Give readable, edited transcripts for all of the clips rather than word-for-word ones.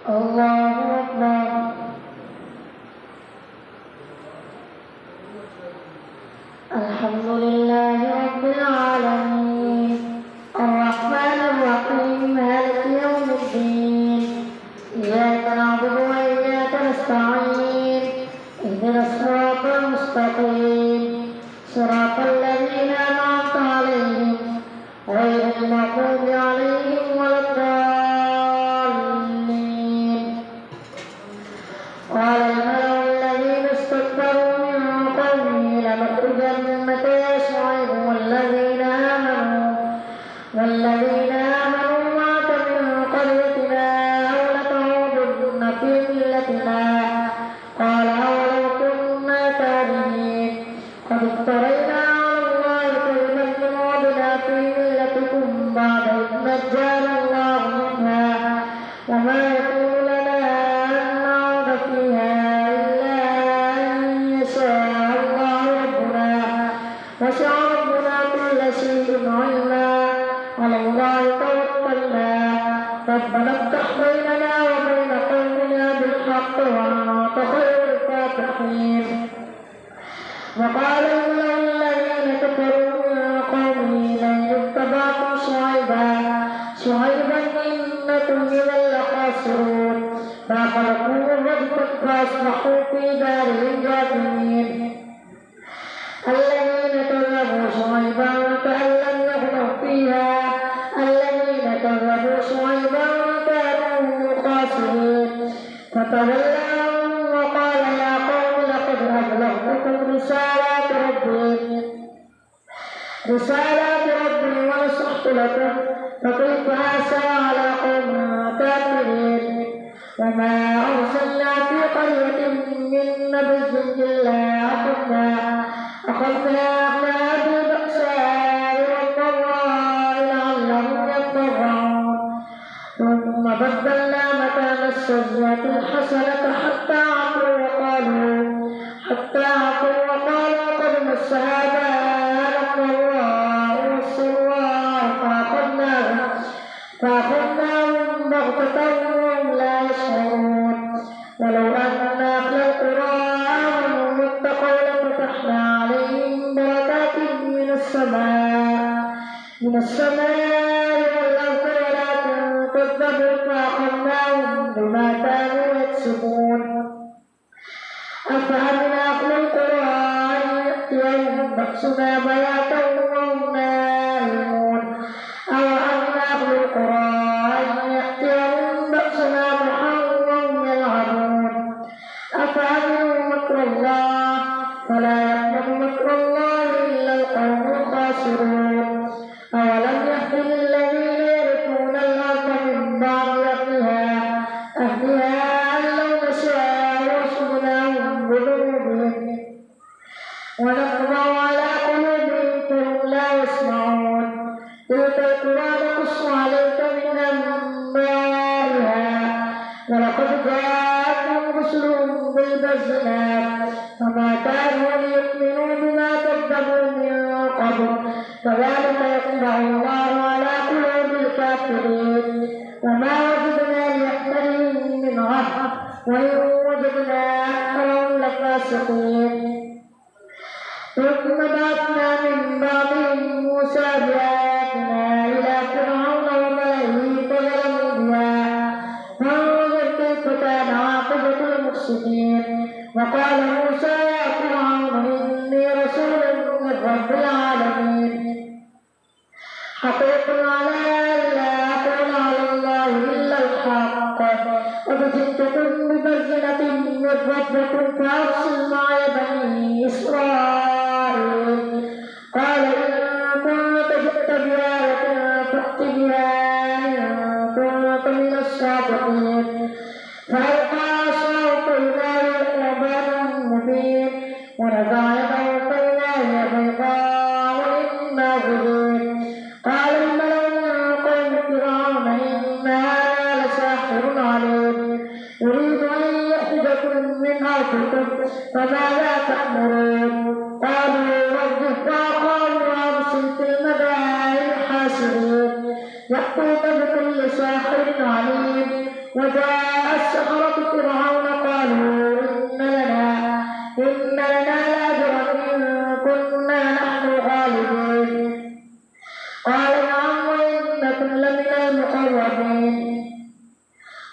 الله أكبر. الحمد لله رب العالمين الرحمن الرحيم مالك يوم الدين إياك نعبد وإياك نستعين اهدنا الصراط المستقيم صراط الذين أنعمت عليهم غير المغضوب عليهم ولا الضالين. قال الملأ الذين استكبروا من قومه لنخرجنك يا شعيب والذين آمنوا معك من قريتنا أو لتعودن في ملتنا. قال أولو كنا كارهين قد افترينا على الله كذبا إن عدنا في ملتكم بعد إذ نجانا الله منها وما يكون لنا أن نعود فيها إلا أن يشاء الله ربنا وسع ربنا كل شيء علما على الله توكلنا ربنا افتح بيننا وبين قومنا بالحق وأنت خير الفاتحين. وقال الملأ الذين كفروا من قومه لئن اتبعتم شعيبا إنكم إذا لخاسرون. فأخذتهم الرجفة فأصبحوا في دارهم جاثمين. الذين كذبوا شعيبا كأن لم يغنوا فيها كانوا خاسرين. فتولى عنهم وقال يا قوم لقد أبلغتكم رسالات ربي ونصحت لكم فكيف آسى على قوم كافرين. وما أرسلنا في قرية من نبي إلا أخذنا أهلها بالبأساء والضراء لعلهم يضرعون. ثم بدلنا مكان السيئة الحسنة حتى عفوا وقالوا قد مس آباءنا الضراء والسراء فأخذناهم بغتة وهم لا يشعرون. ولو أن أهل القرى آمنوا واتقوا لفتحنا عليهم بركات من السماء والأرض ولكن كذبوا فأخذناهم بما كانوا يكسبون. أفأمن أهل القرى أن يأتيهم بأسنا بياتا وهم نائمون أوأمن أهل القرى أن يأتيهم بأسنا ضحى وهم يلعبون. أفأمنوا مكر الله فلا يأمن مكر الله إلا القوم الخاسرون. أولم يهد للذين يرثون الأرض من بعد أهلها أن لو نشاء وأصبناهم بذنوبهم ونطبع على قلوبهم فهم لا يسمعون. تلك القرى نقص عليك من أنبائها ولقد جاءتهم رسلهم بالبينات فما كانوا ليؤمنوا بما كذبوا من قبل كذلك يطبع الله على قلوب الكافرين. وما وجدنا لأكثرهم من عهد وإن وجدنا أكثرهم لفاسقين. ثم بعثنا من بعدهم موسى بآياتنا إلى فرعون وملئه فظلموا بها فانظر كيف كان عاقبة المفسدين. وقال موسى يا فرعون إني رسول من رب العالمين حقيق على ألا أقول على الله إلا الحق قد جئتكم ببينة من ربكم فأرسل معي بني إسرائيل. قال إن كنت جئت بآية فأت بها إن كنت من الصادقين. فألقى عصاه فإذا هي ثعبان مبين ونزع يده فإذا هي بيضاء للناظرين. قال الملأ من قوم فرعون إن هذا لساحر عليم يريد أن يخرجكم من أرضكم فماذا تأمرون. قالوا وجه وأخاه وأرسل في المدائن حاشرين يأتوك بكل ساحر عليم. وجاء سحرة فرعون قالوا إن لنا لأجرا إن كنا نحن الغالبين قال نعم وإنكم لمن المقربين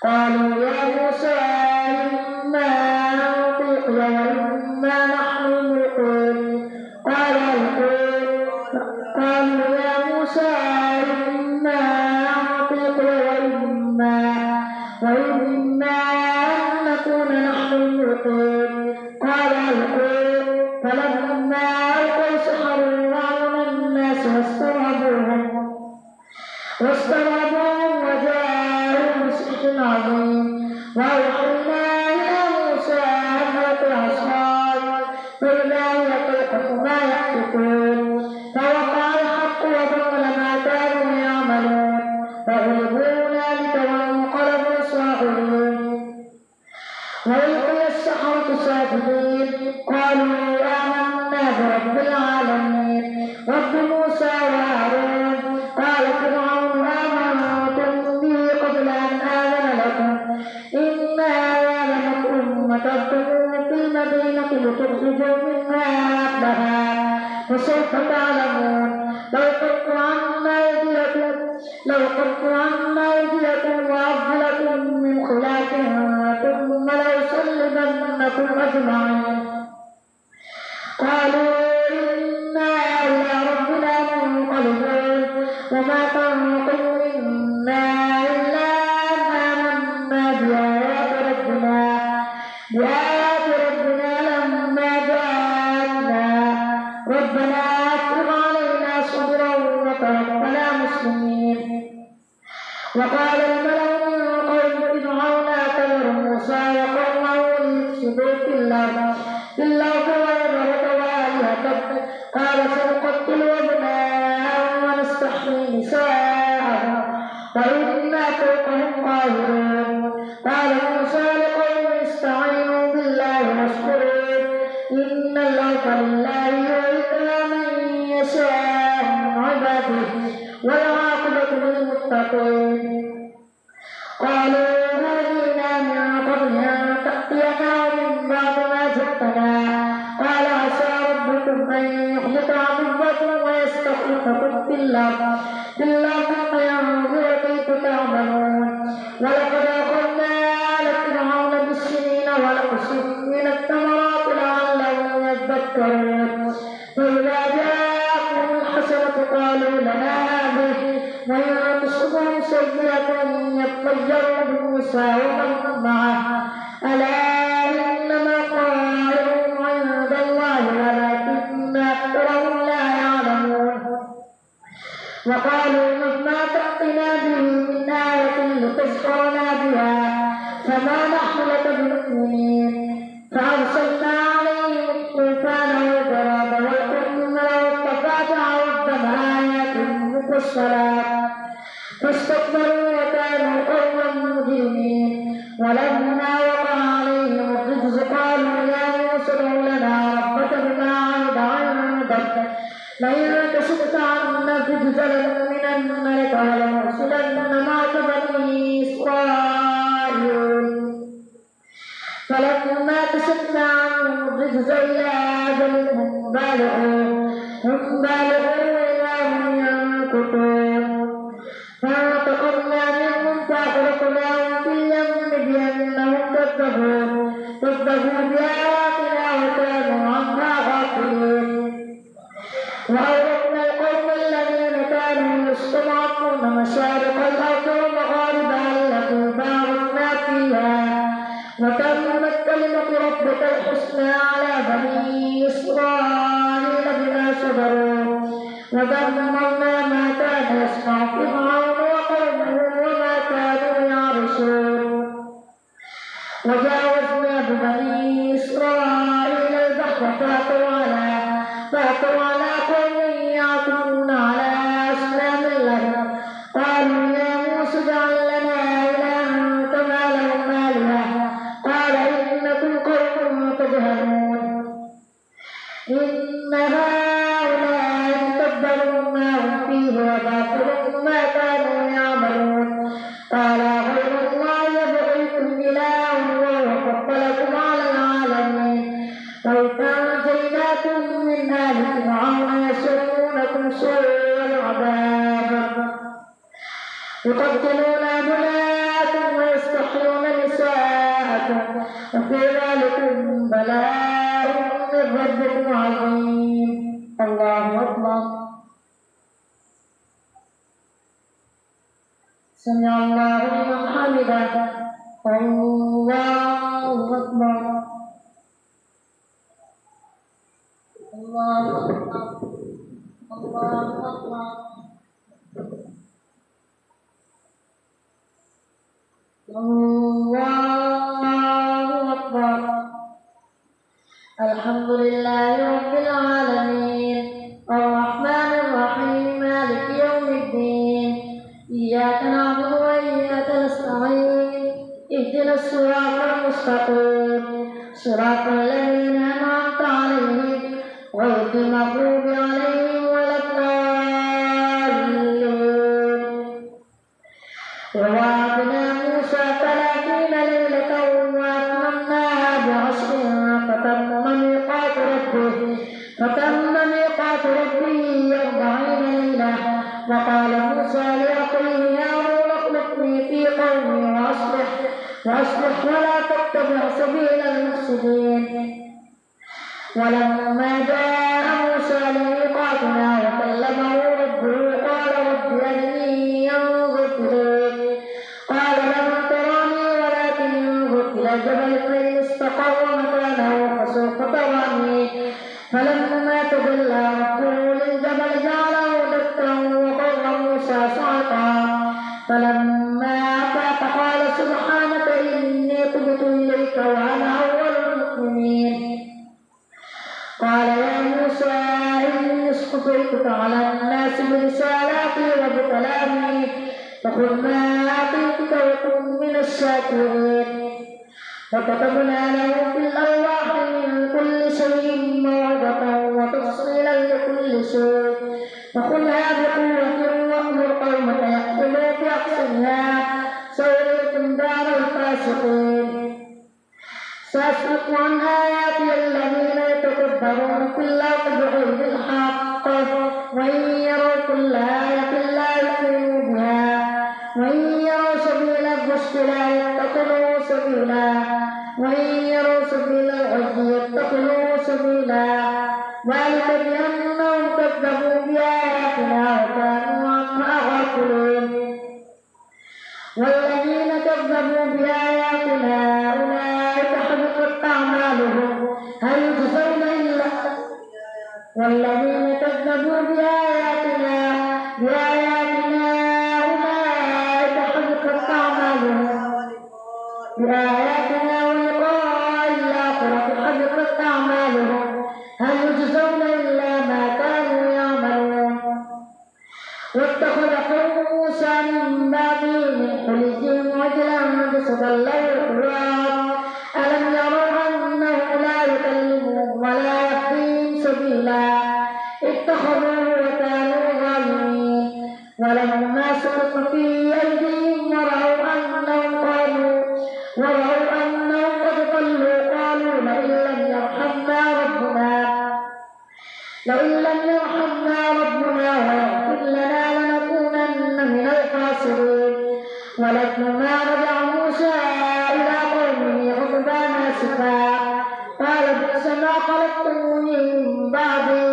قالوا يا موسى إما أن تلقي وإما نحن الملقون قالوا يا موسى إما أن تلقي وإما أن نكون نحن الملقون قال ألقوا فلما ألقوا سحروا أعين الناس واسترهبوهم وجاءوا بسحر عظيم وأوحينا إلى موسى أن ألق عصاك فإذا هي تلقف ما يأفكون فوقع الحق وبطل ما كانوا يعملون فغلبوا هنالك وانقلبوا صاغرين وألقي السحرة ساجدين قالوا آمنا برب العالمين رب موسى وهارون قال فرعون آمنتم به قبل أن آذن لكم إن هذا لمكر مكرتموه في المدينة لتخرجوا منها أهلها فسوف تعلمون لو قطعنا أيديكم وأرجلكم من خلاف ثم ليصلبنكم أجمعين قالوا إنا إلى ربنا منقلبون وما تنقم منا إلا أن آمنا بآيات ربنا لما جاءتنا ربنا أفرغ علينا صبرا وتوفنا مسلمين وقال الملأ من قوم فرعون أتذر موسى وقومه ليفسدوا في الأرض ويذرك وآلهتك قال سنقتل أبناءهم ونستحيي نساءهم وإنا فوقهم قاهرون قال موسى لقومه استعينوا بالله واصبروا إن الأرض لله يورثها من يشاء من عباده والعاقبة للمتقين قالوا هدينا من قبل أن تأتينا ومن بعد ما جئتنا قال عسى ربكم أن يهلك عدوكم ويستخلفكم في الأرض فينظر كيف تعملون ولقد أخذنا آل فرعون بالسنين ونقص من الثمرات لعلهم يذكرون فإذا جاءتهم الحسنة قالوا لنا هذه وإن تصبهم سيئة يطيروا بموسى ومن معه ألا إنما طائرهم عند الله ولكن أكثرهم لا يعلمون وقالوا مهما تأتنا به من آية لتسحرنا بها فما نحن لك بمؤمنين فأرسلنا عليهم الطوفان والجراد والقمل والضفادع والدم آيات مفصلات فاستكبروا وكانوا قوما مجرمين ولما وقع عليهم الرجز قالوا يا موسى ادع لنا ربك بما عهد عندك لئن كشفت عنا الرجز لنؤمنن لك ولنرسلن معك بني إسرائيل فلما كشفنا عنهم الرجز إلى أجل هم بالغوه إذا هم ينكثون فانتقمنا منهم فأغرقناهم في اليم بأنهم كذبوا بآياتنا وكانوا عنها غافلين وأورثنا القوم الذين كانوا يستضعفون مشارق الأرض ومغاربها التي باركنا فيها وتمت كلمة ربك الحسنى على بني إسرائيل بما صبروا ودمرنا ما كان يصنع فرعون وقومه وما كانوا يعرشون وجاوزنا ببني إسرائيل البحر فأتوا على قوم يعكفون على أصنام لهم قالوا يا موسى اجعل لنا إلها كما لهم آلهة قال إنكم قوم تجهلون إن هؤلاء متبر ما هم فيه وباطل ما كانوا بلاء من ربكم عظيم. الله أكبر. سمع الله لمن حمده. الله أكبر. الله أكبر. الله أكبر. الله أكبر. الحمد لله رب العالمين الرحمن الرحيم مالك يوم الدين إياك نعبد وإياك نستعين اهدنا الصراط المستقيم صراط الذين أنعمت عليهم غير المغضوب عليهم ولا الضالين. ووعدنا موسى 30 ليلة وأتممناها ب10 فتم ميقات ربه 40 ليلة. وقال موسى لأخيه هارون اخلفني في قومي وأصلح ولا تتبع سبيل المفسدين. ولما جاء موسى لميقاتنا وكلمه ربه قال رب أرني أنظر إليك قال لن تراني ولكن انظر إلى الجبل فإن استقر مكانه فسوف تراني. فلما تجلى ربه للجبل جعله دكا وخر موسى صعقا. فلما أفاق قال سبحانك إني تبت إليك وأنا أول المؤمنين. قال يا موسى إني اصطفيتك على الناس برسالاتي وبكلامي فخذ ما آتيتك وكن من الشاكرين. وكتبنا له في الألواح من كل شيء موعظة وتفصيلا لكل شيء فخذها بقوة وأمر قومك يأخذوا بأحسنها سأريكم دار الفاسقين. سأصرف عن آياتي الذين يتكبرون في الأرض بغير الحق وإن يروا كل آية لا يؤمنوا بها وإن يروا سبيل الرشد لا يتخذوه سبيلا وإن يروا سبيل الغي يتخذوه سبيلا. ذلك بأنهم كذبوا بآياتنا وكانوا عنها غافلين. والذين كذبوا بآياتنا أولئك حبطت أعمالهم هل يجزون إلا والذين كذبوا بآياتنا أولئك حبطت أعمالهم بآياتنا ولقاء الآخرة حبطت أعمالهم هل يجزون إلا ما كانوا يعملون. واتخذ قوم موسى من بعده من حليهم عجلا جسدا له خوار ألم يروا أنه لا يكلمهم ولا يهديهم سبيلا اتخذوه وكانوا ظالمين. ولما سقط في أيديهم ورأوا أنهم قد ضلوا قالوا لئن لم يرحمنا ربنا ويغفر لنا لنكونن من الخاسرين. ولما رجع موسى إلى قومه غضبان آسفا قال بئس ما خلفتموني من بعدي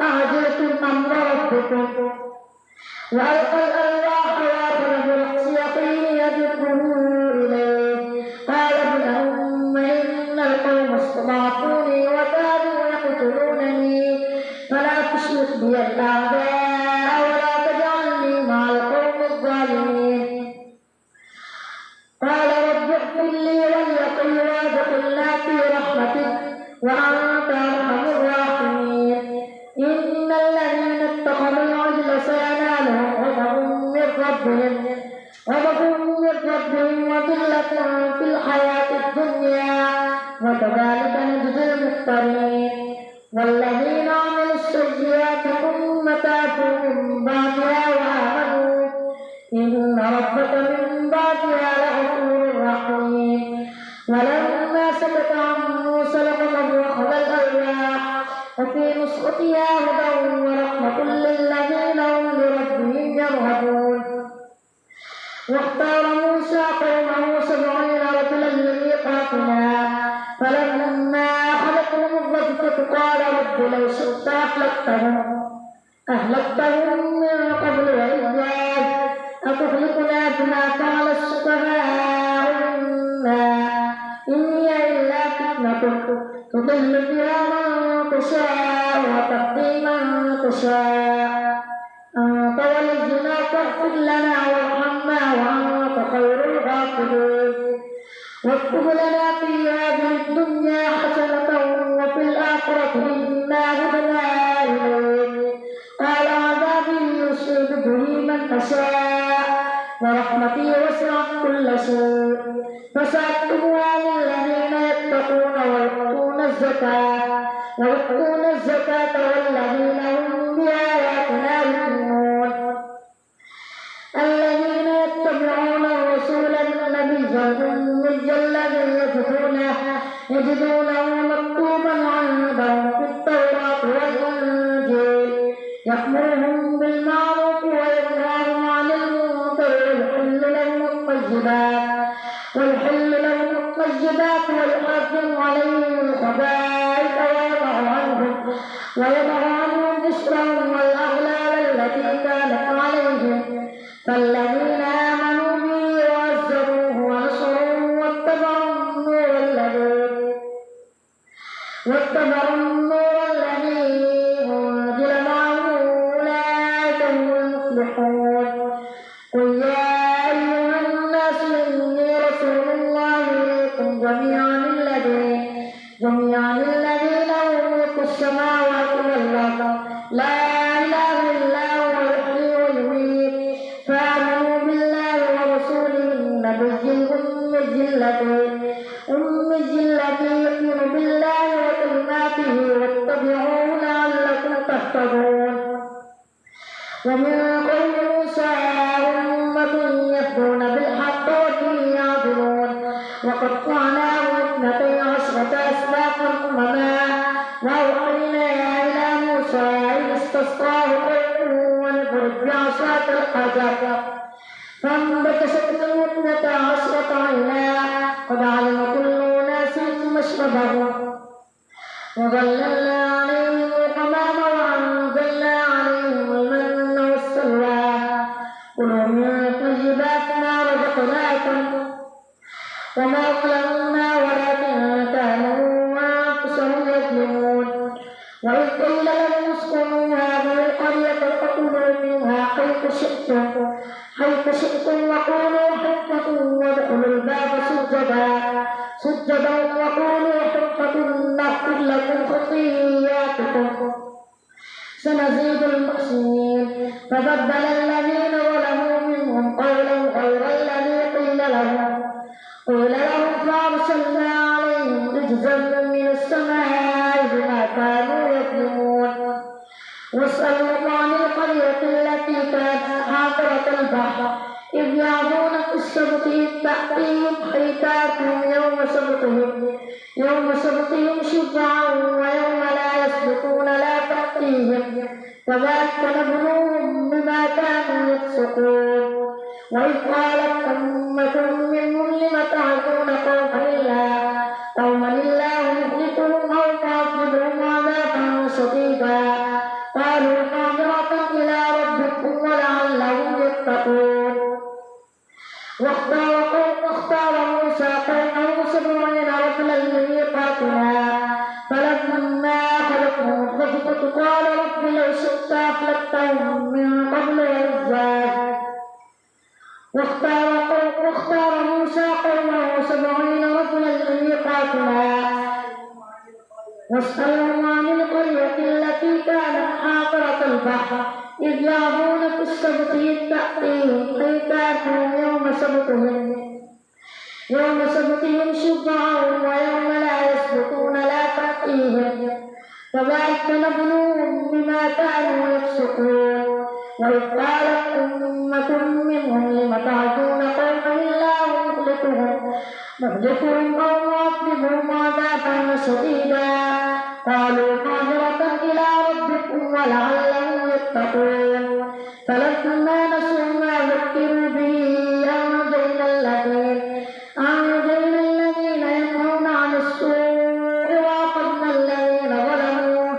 أعجلتم أمر ربكم. وألقى الألواح وأخذ برأس أخيه يجره إليه قال ابن أم إن القوم استضعفوني وكادوا يقتلونني فلا تشرك بي الأعداء ولا تجعلني مع القوم الظالمين. قال رب اغفر لي ولأخي وادخلنا في رحمتك وأنت أرحم الراحمين. إن الذين اتخذوا العجل سينالهم غضب من ربهم وذلة في الحياة الدنيا وكذلك نجزي المفترين. والذين عملوا السيئات ثم تابوا من بعدها وآمنوا إن ربك من بعدها لغفور رحيم. ولما سكت عن موسى الغضب أخذ الألواح وفي نسختها هدى ورحمة للذين هم لربهم يرهبون. واختار موسى قومه 70 رجلا لميقاتنا فلما رب لو شئت أهلكتهم من قبل وإياك أتهلكنا بما فعل السفهاء منا إن هي إلا فتنتك تضل بها من تشاء وتهدي من تشاء أنت ولينا فاغفر لنا وارحمنا وأنت خير الغافرين واكتب لنا في هذه الدنيا حسنة وفي الآخرة إنا هدنا إليك قال عذابي يصيب به من أشاء ورحمتي وسعت كل شيء فسأكتبها للذين يتقون ويؤتون الزكاة والذين هم بآياتنا يؤمنون الذين يتبعون الرسول النبي الأمي الذي يجدونه مكتوبا عندهم في التوراة والإنجيل يأمرهم بالمعروف وينهاهم عن المنكر ويحل لهم الطيبات ويحرم عليهم الخبائث ويضع عنهم إصرهم والأغلال التي كانت عليهم فالذين آمنوا به وعزروه ونصروه واتبعوا النور الذي أنزل معه أولئك هم المفلحون قل يا أيها الناس إني رسول الله إليكم جميعا الذي له ملك السماوات والأرض لا إله إلا هو يحيي ويميت فآمنوا بالله ورسوله النبي الأمي الذي يؤمن بالله وكلماته واتبعوه لعلكم تهتدون ومن قوم موسى أمة يهدون بالحق وبه يعدلون وقطعناهم 12 أسباطا أمما وأوحينا إلى موسى إذ استسقاه قومه أن اضرب بعصاك الحجر فانبجست منه 12 عينا قد علم كل أناس مشربهم وظللنا عليهم الغمام وأنزلنا عليهم المن والسلوى كلوا من طيبات ما رزقناكم وما ظلمونا ولكن كانوا أنفسهم يظلمون وإذ قيل لهم اسكنوا هذه القرية فكلوا منها حيث شئتم وقولوا حطة وادخلوا الباب سجدا وقولوا حطة نغفر لكم خطيئاتكم سنزيد المحسنين فبدل الذين ظلموا منهم قولا غير الذي قيل لهم فأرسلنا عليهم رجزا من السماء بما كانوا يظلمون واسألهم عن القرية التي كانت حاضرة البحر إذ يعدون في السبت إذ تأتيهم حيتانهم يوم سبتهم شرعا ويوم لا يسبتون لا تأتيهم كذلك نبلوهم بما كانوا يفسقون وإذ قالت أمة منهم لم تعظون قوما الله مهلكهم أو معذبهم عذابا شديدا قالوا معذرة إلى ربكم ولعلهم يتقون واختار موسى قومه 70 رجلا لميقاتنا فلما أخذتهم الرجفة قال رب لو شئت أهلكتهم من قبل وإياك واختار موسى قومه 70 رجلا لميقاتنا واسألهم عن القرية التي كانت حاضرة البحر إذ يعدون في السبت إذ تأتيهم حيتانهم يوم سبتهم شرعا ويوم لا يسبتون لا تأتيهم كذلك نبلوهم بما كانوا يفسقون وإذ قالت أمة منهم لم تعظون قوما الله مهلكهم أو معذبهم عذابا شديدا قالوا معذرة إلى ربكم ولعلهم يتقون فلما نسوا ما ذكروا به أنجينا الذين ينهون عن السوء وأخذنا الذين ظلموا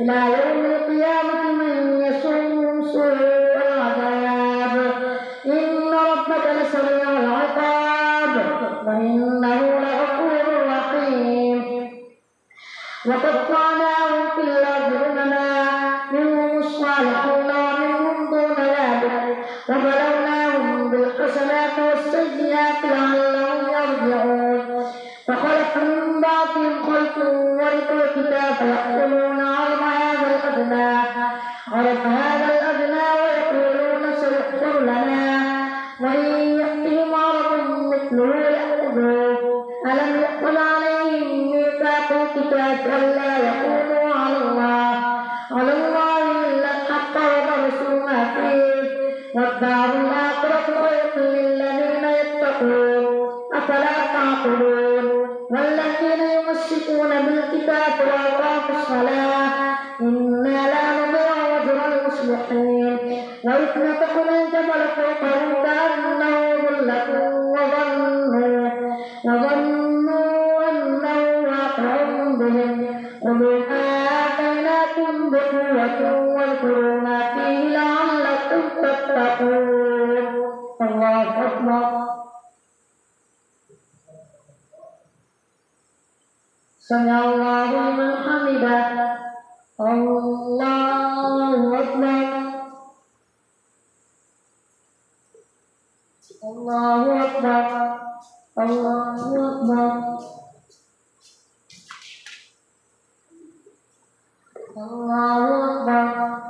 إلى يوم القيامة من يسوم سوء العذاب إن ربك لسريع العقاب وإنه لغفور رحيم وقطعناهم في الأرض أمما منهم الصالحون ومنهم دون ذلك وبلوناهم بالحسنات والسيئات لعلهم يرجعون فخلف من بعدهم خلف ورثوا الكتاب يأكلون عرف هذا الأدنى ويقولون سيغفر لنا وإن يأتهم عرض مثله يأخذوه ألم يؤخذ عليهم ميثاق الكتاب ألا يقولوا على الله إلا الحق ودرسوا ما فيه والدار الآخرة خير للذين يتقون أفلا تعقلون والذين يمسكون بالكتاب وأقاموا الصلاة إنا لا نضيع أجر المصلحين وإذ نتقل الجبل فوقهم كأنه ظلة وظنوا أنه واقع بهم خذوا ما آتيناكم بقوة واذكروا ما فيه لعلكم تتقون الله أكبر سمع الله لمن حمده الله أكبر الله أكبر الله أكبر الله أكبر